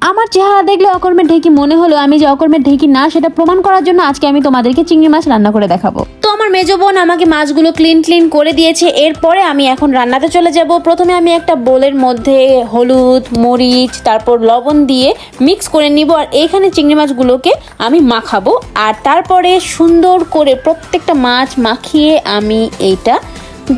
আমার চেহারা দেখলে অকর্মের ঢেকি মনে হলো আমি যে অকর্মের ঢেকি না, সেটা প্রমাণ করার জন্য আজকে আমি তোমাদেরকে চিংড়ি মাছ রান্না করে দেখাবো। তো আমার মেজো বোন আমাকে মাছগুলো ক্লিন করে দিয়েছে। এরপরে আমি এখন রান্নাতে চলে যাব। প্রথমে আমি একটা বোলের মধ্যে হলুদ, মরিচ, তারপর লবণ দিয়ে মিক্স করে নিব। আর এইখানে চিংড়ি মাছগুলোকে আমি মাখাবো। আর তারপরে সুন্দর করে প্রত্যেকটা মাছ মাখিয়ে আমি এইটা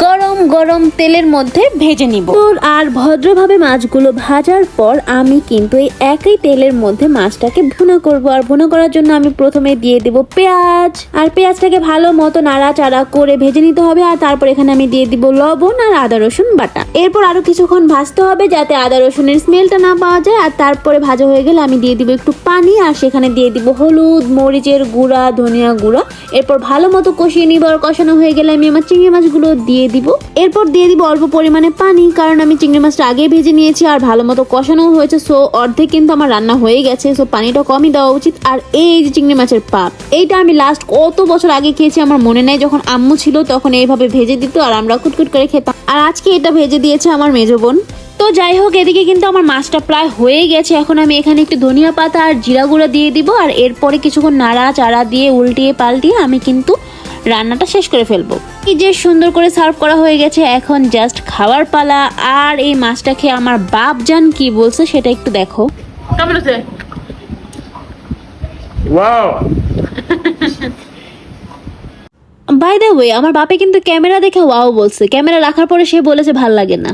গরম গরম তেলের মধ্যে ভেজে নিব। আর ভদ্রভাবে মাছগুলো ভাজার পর আমি কিন্তু এই একই তেলের মধ্যে মাছটাকে ভুনা করব। আর ভুনা করার জন্য আমি প্রথমে দিয়ে দেব পেঁয়াজ। আর পেঁয়াজটাকে ভালো মতো নাড়াচাড়া করে ভেজে নিতে হবে। আর তারপর এখানে আমি দিয়ে দিব লবণ আর আদা রসুন বাটা। এরপর আরো কিছুক্ষণ ভাজতে হবে যাতে আদা রসুনের স্মেলটা না পাওয়া যায়। আর তারপরে ভাজা হয়ে গেলে আমি দিয়ে দিব একটু পানি। আর সেখানে দিয়ে দিব হলুদ, মরিচের গুঁড়া, ধনিয়া গুঁড়া। এরপর ভালো মতো কষিয়ে নিব। আর কষানো হয়ে গেলে আমি আমার চিংড়ি মাছগুলো দিয়ে দিব। এরপর দিয়ে দিব অল্প পরিমাণে পানি, কারণ আমি চিংড়ি মাছটা আগে ভেজে নিয়েছি আর ভালো মতো কষানো হয়েছে। সো অর্ধেক কিন্তু আমার রান্না হয়ে গেছে। সো পানিটা কমই দেওয়া উচিত। আর এই যে চিংড়ি মাছের পাপ, এইটা আমি লাস্ট কত বছর আগে খেয়েছি আমার মনে নেই। যখন আম্মু ছিল তখন এইভাবে ভেজে দিত আর আমরা কুটকুট করে খেতাম। আর আজকে এটা ভেজে দিয়েছে আমার মেজো বোন। তো যাই হোক, এদিকে কিন্তু আমার মাছটা প্রায় হয়ে গেছে। এখন আমি এখানে একটু ধনিয়া পাতা আর জিরা গুঁড়া দিয়ে দিব। আর এরপরে কিছুক্ষণ নাড়া চাড়া দিয়ে উল্টিয়ে পাল্টিয়ে আমি কিন্তু রান্নাটা শেষ করে ফেলবো। কি যে সুন্দর করে সার্ভ করা হয়ে গেছে, এখন জাস্ট খাওয়ার পালা। আর এই মাছটা খেয়ে আমার বাপ জান কি বলছে সেটা একটু দেখো। কেমন আছে? ওয়াও। বাই দ্য ওয়ে, আমার বাপে কিন্তু ক্যামেরা দেখে ওয়াও বলছে। ক্যামেরা রাখার পরে সে বলেছে ভাল লাগে না।